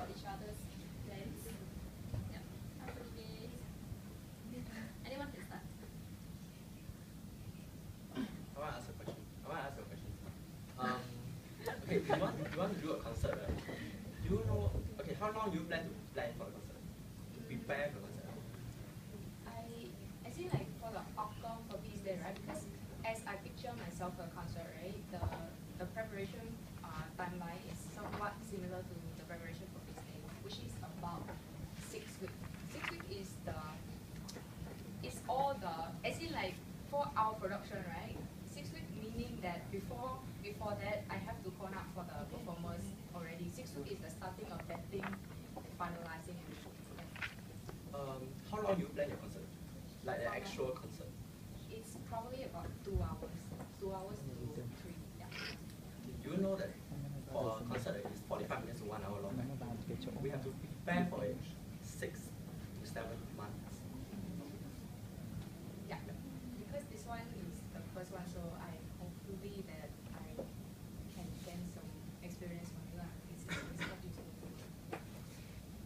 about each other's plans. Yeah. Anyone can start. I want to ask a question. Okay, you want to do a concert, right? Do you know? Okay, how long do you plan for the concert? To prepare for the concert? I see like for the outcome for this day, right? Because as I picture myself for a concert, right, the preparation timeline is somewhat similar to the preparation for this day, which is about 6 weeks. 6 weeks is all the, as in like for our production, right? 6 weeks meaning that before that I have to call up for the performers already. 6 weeks is the starting of that thing, finalizing and how long you plan your concert? Like the actual concert? It's probably about 2 hours. 2 hours to 3. Yeah. Do you know that for a concert that is 45 minutes to 1 hour long, we have to prepare for it 6 to 7 months? Yeah. Because this one is the first one, so I hopefully that I can gain some experience from you. It's not easy.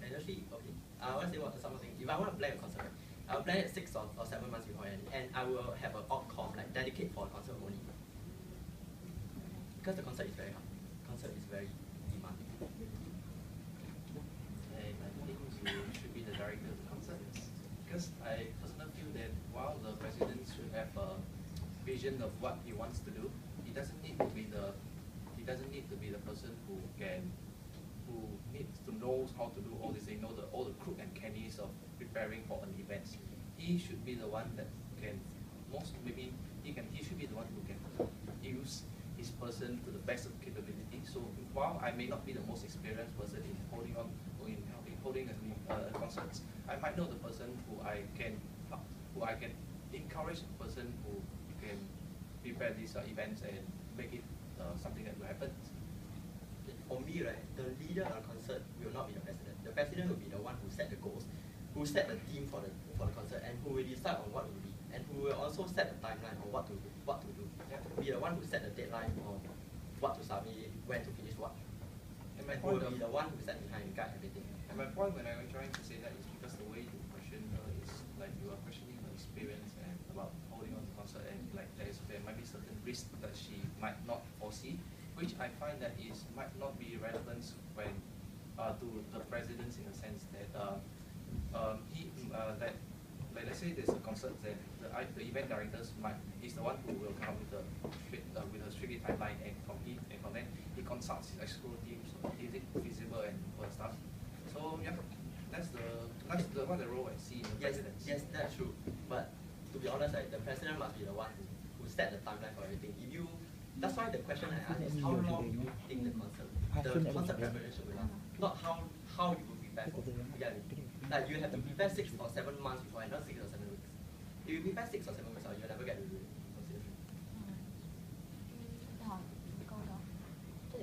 And actually, okay, I want to say something. If I want to plan a concert, I'll plan it 6 or 7 months beforehand, and I will have an outcome like dedicate for a concert only. Because the concert is very hard. Concert is very demanding. And I think you should be the director of the concert. Because I personally feel that while the president should have a vision of what he wants to do, he doesn't need to be the person who needs to know how to do all this, all the crook and cannies of preparing for an event. He should be the one that can he should be the one who can use his person to the best of capability. So while I may not be the most experienced person in holding concerts, I might know the person who I can encourage the person who can prepare these events and make it something that will happen. For me, right, the leader of the concert will not be the president. The president will be the one who set the goals, who set the theme for the concert, and who will decide on what will be, and who will also set the timeline on what to do. Be the one who set the deadline on what to submit, when to finish what. And my Who point will be the one who set behind and guide everything. And my point when I'm trying to say that is because the way you question her is like you are questioning her experience and about holding on to concert, and like there might be certain risks that she might not foresee, which I find that might not be relevant when to the president in a sense that like let's say there's a concert, then the event directors is the one who will come with a strict timeline, and from then he consults his exco team, so is it feasible and all that stuff. So yeah, that's the role I see in the president. Yes, that's true. But to be honest, like, the president must be the one who set the timeline for everything. That's why the question I asked is how long do you think the concert preparation will last? Not how you will prepare for it. Like you have to prepare 6 or 7 months before, and not 6 or 7 weeks. If you prepare 6 or 7 weeks, you'll never get to do it.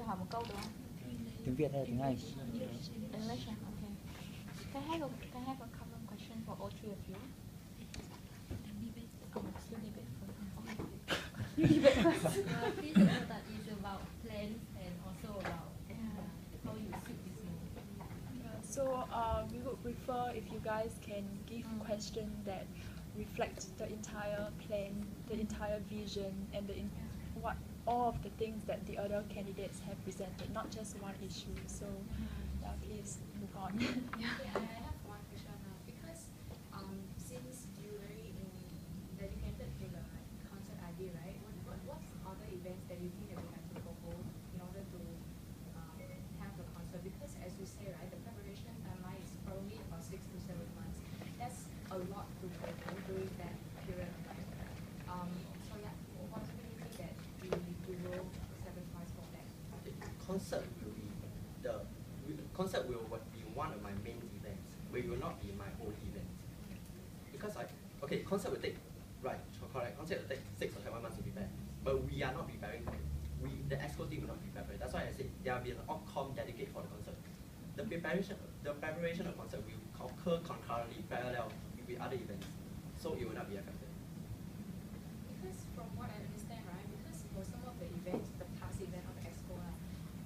Hỏi một câu được không? Tiếng Việt hay là tiếng Anh? English. Okay. Can I have a common question for all three of you? Please know that it's about plans and also about how you suit this movie. So we would prefer if you guys can give questions that reflect the entire plan, the entire vision, and all of the things that the other candidates have presented, not just one issue. So please move on. Yeah, I have one question now, because since you're very dedicated to the concert idea, right? What's other events that you think that we have to propose in order to have the concert? Because as you say, right, the preparation timeline is probably about 6 to 7 months. That's a lot to go during that period of time. So yeah, what do you think that we will sacrifice for that? Concert will be one of my main events, but it will not be my whole event. Because concert will take, correct, concert will take 6 or 7 months to prepare, but we are not preparing for it. The exco team will not prepare for it. That's why I said there will be an outcome dedicated for the concert. The preparation of concert will occur concurrently, parallel with other events, so it will not be affected. Because from what I understand, right, because for some of the events, the past event of the expo,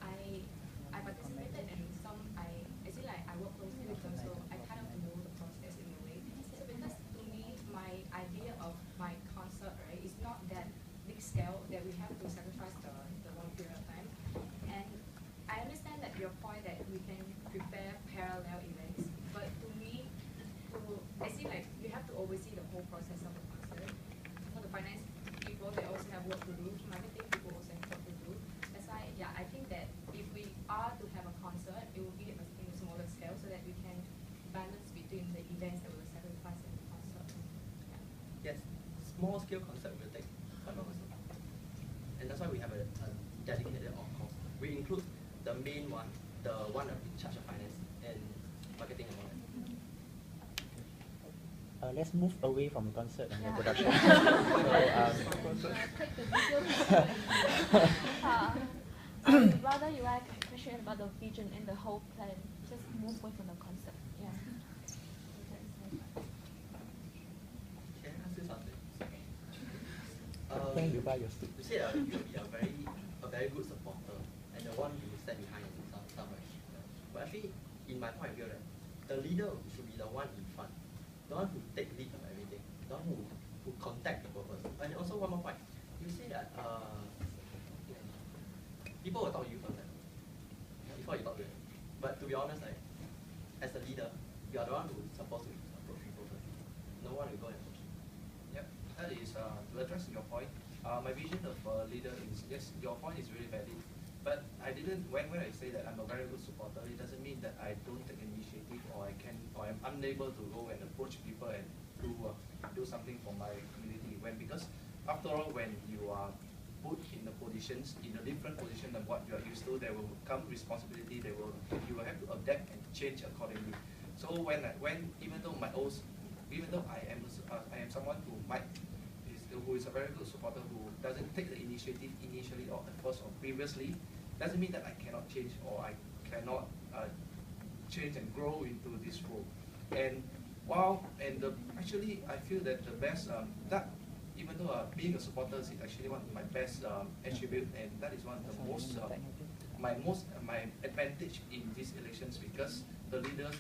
I participated in some, I think that if we are to have a concert, it will be in a smaller scale so that we can balance between the events that we will sacrifice and the concert. Yes, small scale concert will take 5 hours. And that's why we have a dedicated on-call. We include the main one, the one in charge of finance and marketing and all that. Let's move away from concert and production. Rather you like a question about the vision and the whole plan. Just move away from the concept. Yeah. Can I ask you something? Can you buy your suit? You say you will be a very good supporter and the one you stand behind and stuff, right? But actually, in my point of view, right, the leader should be the one in front. The one who take lead of everything, the one who contact the purpose. And also one more point, you say that people will talk to you first before you talk to them. But to be honest, as a leader, you are the one who is supposed to approach people first. No one will go and approach you. Yep, that is to address your point. My vision of a leader is, yes, your point is really valid. But I didn't, when I say that I'm a very good supporter, it doesn't mean that I don't take initiative or I'm unable to go and approach people and do something for my community. Because after all, when you are put in the positions, in a different position than what you are used to, there will come responsibility. You will have to adapt and change accordingly. So even though I am someone who is a very good supporter who doesn't take the initiative initially or at first or previously, doesn't mean that I cannot change or I cannot change and grow into this role. And actually I feel that the best even though being a supporter is actually one of my best attribute, and that is one of the most my advantage in these elections, because the leaders,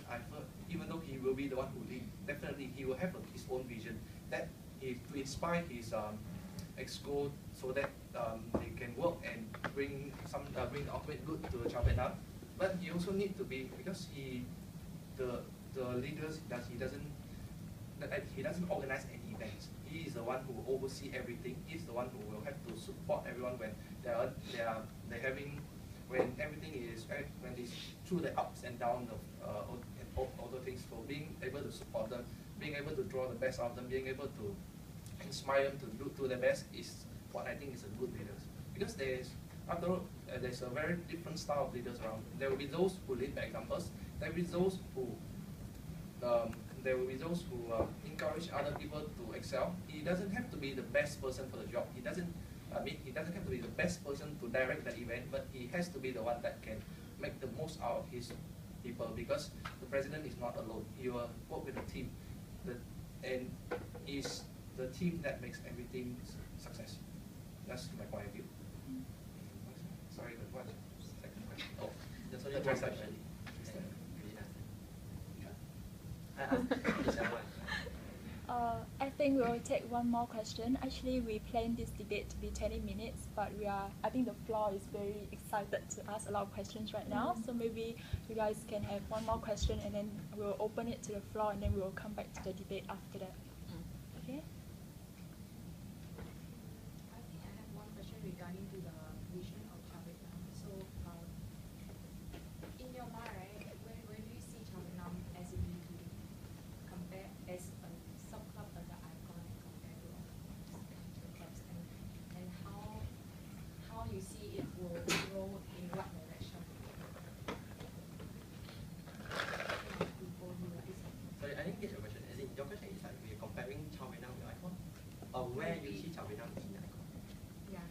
even though he will be the one who lead, definitely he will have his own vision that to inspire his exco so that they can work and bring the ultimate good to Vietnam. But he also need to be, because the leaders he doesn't organize any events. He is the one who will oversee everything. He's the one who will have to support everyone when when everything is through the ups and downs of all the things. So being able to support them, being able to draw the best out of them, being able to inspire them to do their best is what I think is a good leader. Because after all, there's a very different style of leaders around. There will be those who lead by examples. There will be those who encourage other people to excel. He doesn't have to be the best person for the job. He doesn't have to be the best person to direct the event, but he has to be the one that can make the most out of his people, because the president is not alone. He will work with a team, and is the team that makes everything success. That's my point of view. Sorry, but what? Second question. Oh, that's only one question. I think we will take one more question. Actually, we planned this debate to be 20 minutes, but I think the floor is very excited to ask a lot of questions right now. So maybe you guys can have one more question, and then we'll open it to the floor, and then we'll come back to the debate after that. Okay? I think I have one question regarding to the vision of Vietnam. So, in your mind, right, where do you see Vietnam as it need to compare as a sub-club as the icon compared to all the clubs, and how you see it will grow in what direction? Sorry, I didn't get your question. As in, your question is like we're comparing Vietnam with icon, or where you see Vietnam in icon? Yeah,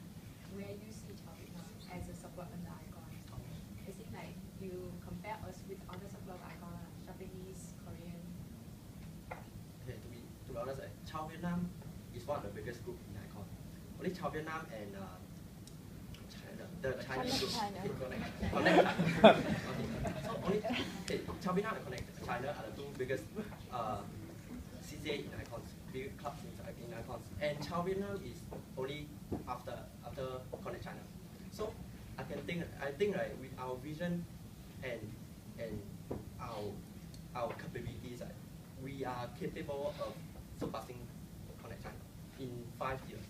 where you see Vietnam as a sub-club and the icon. Is it like you compare us with other sub-club icon, Japanese, Korean? Okay, to be honest, Vietnam is one of the biggest group in icon. Only Vietnam and China, the Chinese group connect. So only Vietnam and Connect China are the two biggest CCA in icons, big clubs in icons, and Vietnam is only after Connect China. So I think right, with our vision and our capabilities, we are capable of surpassing Connect China in 5 years.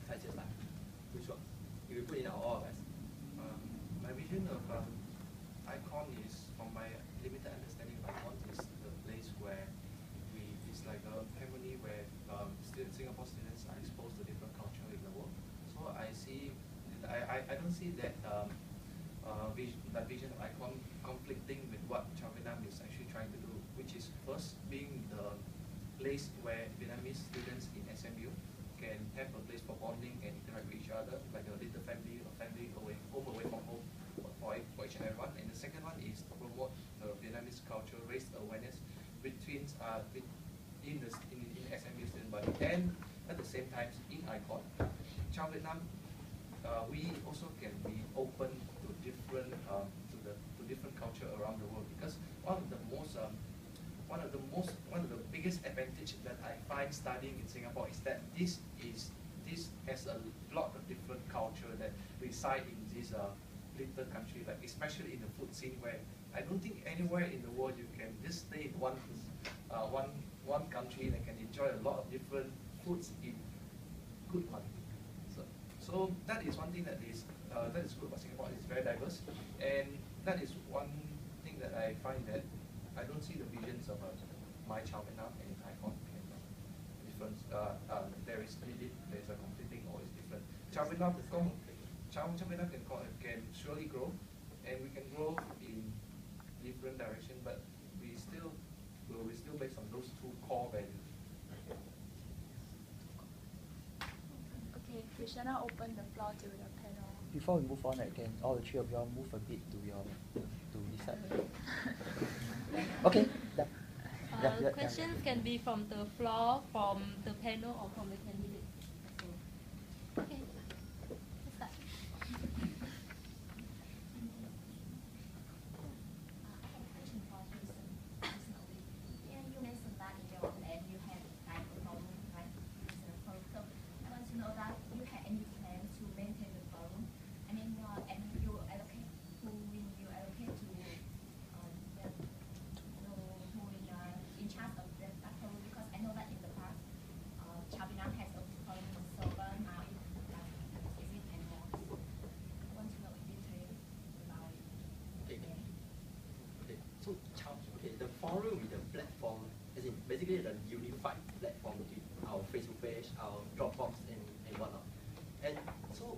5 years time, for sure. If we put in our all best. vision of icon conflicting with what Chao Vietnam is actually trying to do, which is first being the place where Vietnamese students in SMU can have a place for bonding and interact with each other, like a little family or family away, home away from home for each and everyone. And the second one is to promote Vietnamese culture, raise awareness between in SMU student body, and at the same time in icon, Chao Vietnam, we also can be open to different different culture around the world, because one of the biggest advantage that I find studying in Singapore is that this has a lot of different culture that reside in this little country, like especially in the food scene, where I don't think anywhere in the world you can just stay in one country and can enjoy a lot of different foods in good money. So that is one thing that is good about Singapore. It's very diverse, and that is one thing that I find that I don't see the visions of my Chao Vietnam and icon difference. There is a conflicting or it's different. Chao Vietnam can surely grow, and we can grow in different direction, but we still based on those two core values. Okay, we shall now open the floor to the panel. Before we move on, can all the three of you all move a bit to this side? Okay. Questions can be from the floor, from the panel, or from the candidate. Okay. Let's start. You mentioned that in your plan you have like a forum, right? So I want to know that you have any plan to maintain the forum. I mean, and you allocate who will you allocate to who in charge of that forum, because I know that in the past, Chao Vietnam has a forum in server, now it isn't anymore. I want to know in detail about it. Okay. So the forum is the platform, as in basically the unified platform between our Facebook page, our Dropbox, and whatnot. And so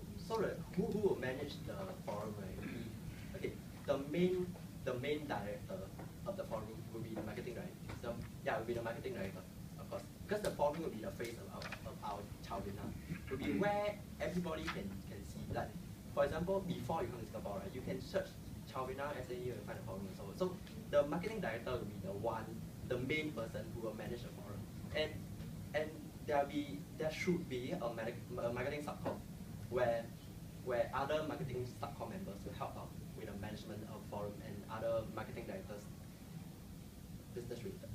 who will manage the forum, right? The main director of the forum will be the marketing director. So yeah, will be the marketing director, of course, because the forum will be the face of our Chao Vietnam. Will be where everybody can see. Like for example, before you come to Singapore, right, you can search Chao Vietnam SAU and find the forum and so on. So the marketing director will be the main person who will manage the forum, and there should be a marketing subcom where other marketing subcom members will help out with the management of forum and other marketing directors business related.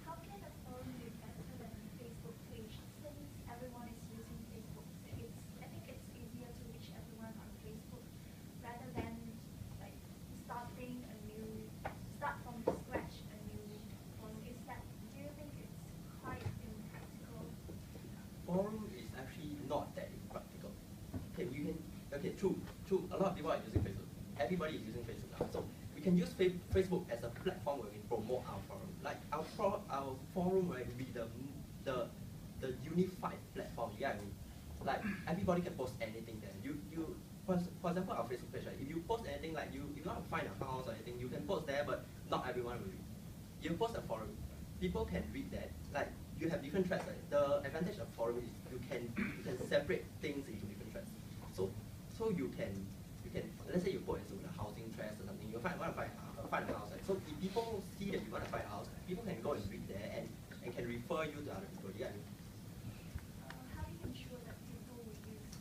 How can a forum be better than a Facebook page, since everyone is using Facebook? I think it's easier to reach everyone on Facebook rather than like start from scratch a new forum. Do you think it's quite impractical? Forum is actually not that impractical. True. A lot of people are using Facebook. Everybody is using Facebook now. So we can use Facebook as a platform where we promote our forum. Like our forum, right, will be the unified platform. Yeah, I mean, like everybody can post anything there. For example, our Facebook page, right? If you post anything, like you want to find a house or anything, you can post there, but not everyone will read. You post a forum, people can read that. Like you have different threads. Right? The advantage of forum is you can separate things into different threads. So you can let's say you put into the housing threads or something. You want to find a house. Right? So if people see that you want to find a house, people can go and read there and can refer you to other people. Yeah. How do you ensure that people will use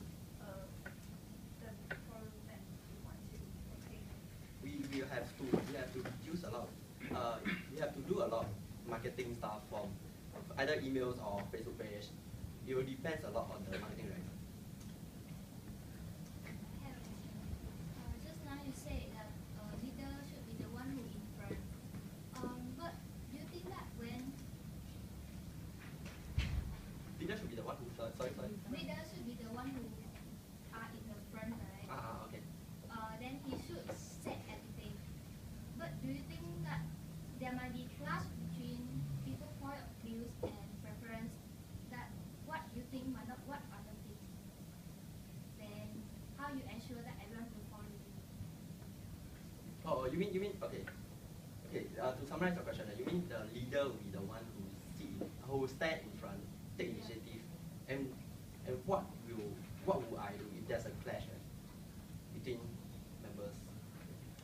the forum that you want to obtain? We have to reduce a lot. We have to do a lot of marketing stuff from either emails or Facebook page. It will depend a lot on the marketing director. Just now you say that leader should be the one who in front. But do you think that when Leader should be the one who sorry. leader should be the one who are in the front, right? Okay. Then he should set everything. But do you think that there might be clash between people's point of views and preference, that what you think might not what other people Oh, you mean okay. Okay, to summarize your question, you mean the leader will be the one who stand in front, take initiative, and what will I do if there's a clash between members?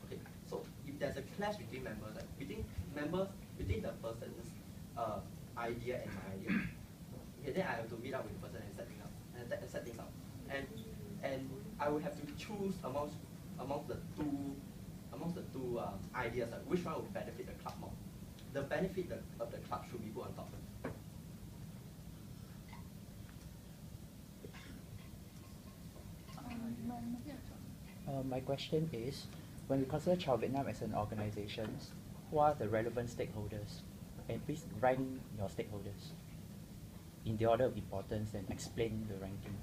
Okay, so if there's a clash between members, between the person's idea and my idea, okay, then I have to meet up with the person and set things up, and I will have to choose amongst the two ideas, like which one will benefit the club more. The benefit of the club should be put on top. My question is, when we consider Child Vietnam as an organization, who are the relevant stakeholders? And please rank your stakeholders in the order of importance and explain the ranking.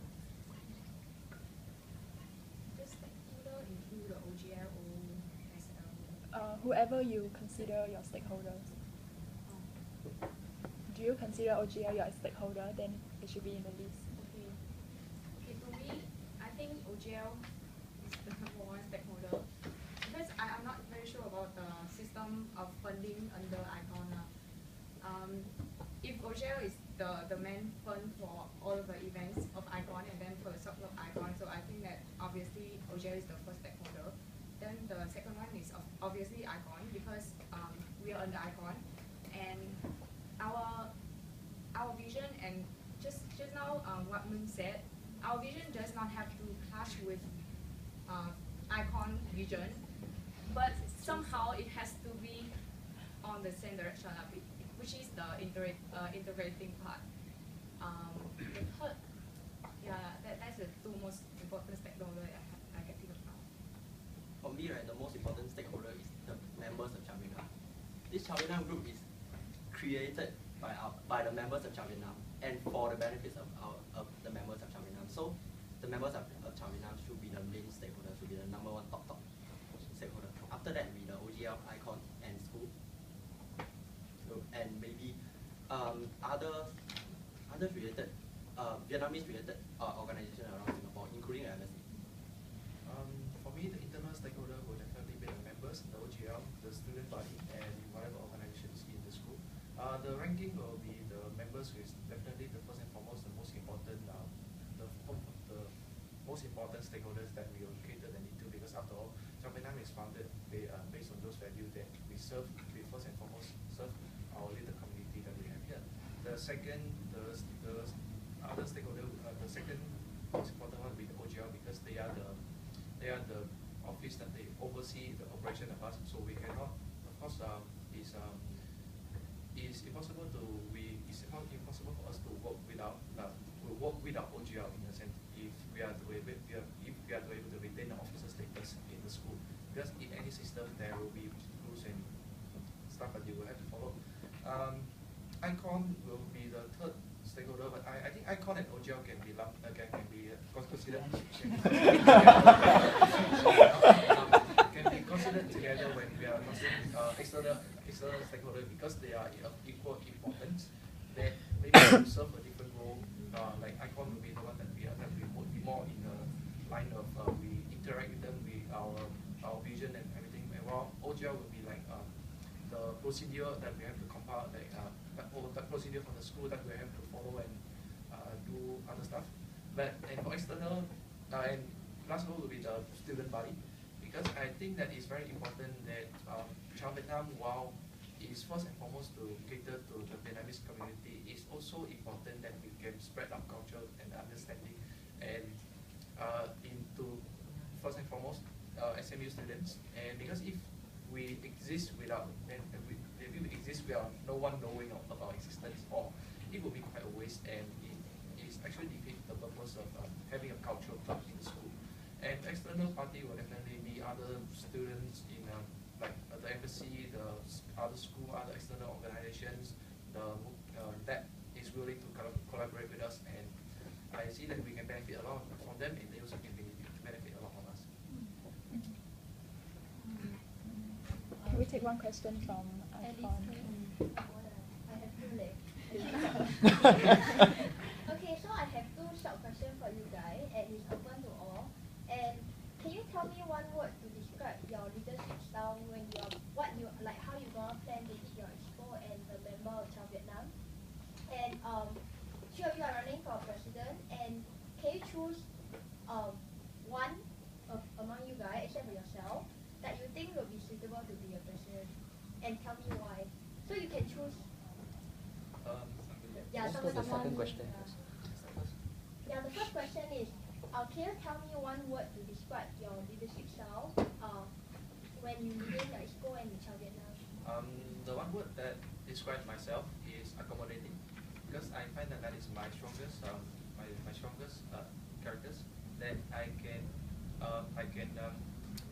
Does stakeholder include the OGL or SL? Whoever you consider your stakeholders. Do you consider OGL your stakeholder? Then it should be in the list. Okay, for me, I think OGL is the number one stakeholder because I'm not very sure about the system of funding under ICON. If OGL is the main fund for all of the events of ICON and then for the sub-club ICON, so I think that obviously OGL is the first stakeholder. Then the second one is obviously ICON because we are under ICON, and our vision, and just now what Minh said, our vision does not have to clash with ICON vision, but somehow it has to be on the same direction, which is the integrating part. The third, that's the two most important stakeholders I can think of now. For me, right, the most important stakeholder is the members of Child Vietnam. This Child Vietnam group is created by the members of Child Vietnam and for the benefits of the members of Child Vietnam. So the members of Child Vietnam should be the main stakeholder, should be the number one top stakeholder. After that, be the OGL, ICON, and school. So, and maybe other related, Vietnamese related organizations around Singapore, including MSC. For me, the internal stakeholder will definitely be the members, the OGL, the student body, and whatever organizations in the school. The ranking will be the members, who is definitely the first and foremost, the most important stakeholders that we will cater the need to, because after all, Child Vietnam is founded based on those values that we serve. We first and foremost serve our little community that we have here. The second, the other stakeholder, the second most important one will be the OGL, because they are the office that they oversee the operation of us. So we cannot, of course, it's impossible for us to work without OGL in a sense, if we are to able to retain the officer status in the school, because in any system there will be rules and stuff that you will have to follow. ICON will be the third stakeholder, but I think ICON and OGL can be considered together when we are considering external stakeholder, because they are of equal importance. That maybe to serve a different role. Like ICON will be the one that we would be more in the line of we interact with them with our vision and everything. And while OGL will be like the procedure that we have to compile, like that procedure from the school that we have to follow and do other stuff. And for external, and last of all will be the student body, because I think that it's very important that Child Vietnam, while it is first and foremost to cater to the Vietnamese community, it's also important that we can spread our culture and understanding and into first and foremost SMU students. And because if we exist without no one knowing of our existence, or it would be quite a waste, and it is actually defeat the purpose of having a cultural club in the school. And external party will definitely be other students in like the embassy, the other school, other external organizations, that is willing to collaborate with us, and I see that we can benefit a lot from them, and they also can benefit a lot from us. Can we take one question from ICON? I have two legs. Okay, so I have two short questions for you guys, and it's open to all. And can you tell me one word to describe your leadership style question first. Yeah, the first question is, can you tell me one word to describe your leadership style when you lead like school and in Vietnam? The one word that describes myself is accommodating, because I find that is my strongest my strongest characters, that I can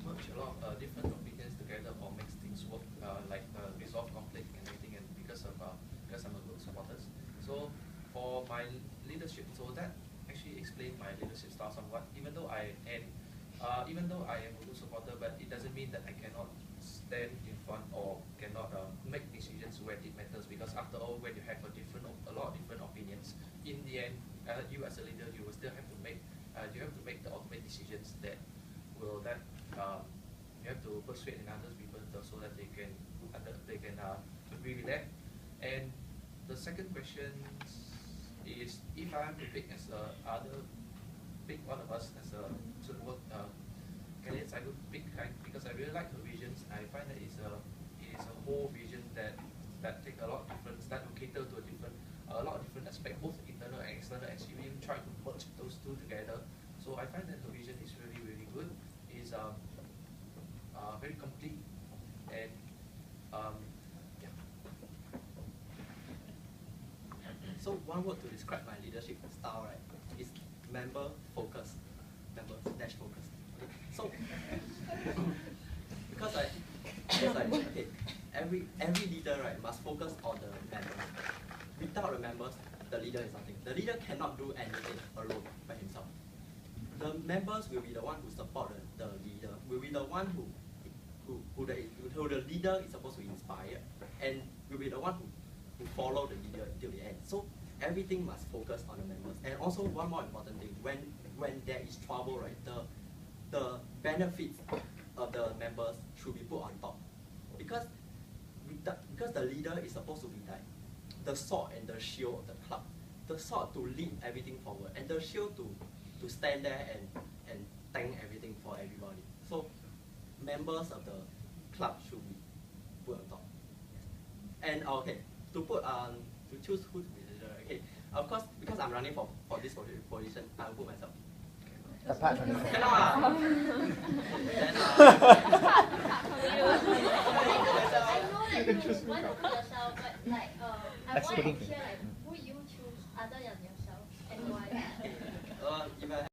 merge a lot of different opinions together or make things work, like resolve conflict and everything, and because I'm a good supporter. So for my leadership, so that actually explains my leadership style somewhat. Even though I am a good supporter, but it doesn't mean that I cannot stand in front or cannot make decisions when it matters, because after all, when you have a lot of different opinions, in the end, you as a leader, you will still have to make the ultimate decisions that will you have to persuade other people so that they can agree with that. And the second question is, if I am to pick pick one of us as a work candidates, I would pick Khánh, because I really like her visions. I find that it is a whole vision that take a lot of different, that will cater to a lot of different aspects, both internal and external, and she really try to merge those two together. So I find that her vision is really, really good. It's very complete, and yeah. So one word to describe my leadership style, right, is member focus. Member dash focus. Okay. So because okay, every leader, right, must focus on the members. Without the members, the leader is nothing. The leader cannot do anything alone by himself. The members will be the one who support the leader. Will be the one who the leader is supposed to inspire, and will be the one who follow the leader until the end. So everything must focus on the members. And also one more important thing, when there is trouble, right, the benefits of the members should be put on top, because the leader is supposed to be like the sword and the shield of the club. The sword to lead everything forward, and the shield to stand there and tank everything for everybody. So members of the club should be put on top. And okay, to choose who to be leader. Okay, of course, because I'm running for this position, I will put myself. Apart from the Then I know that you want to be yourself, but like I want to hear like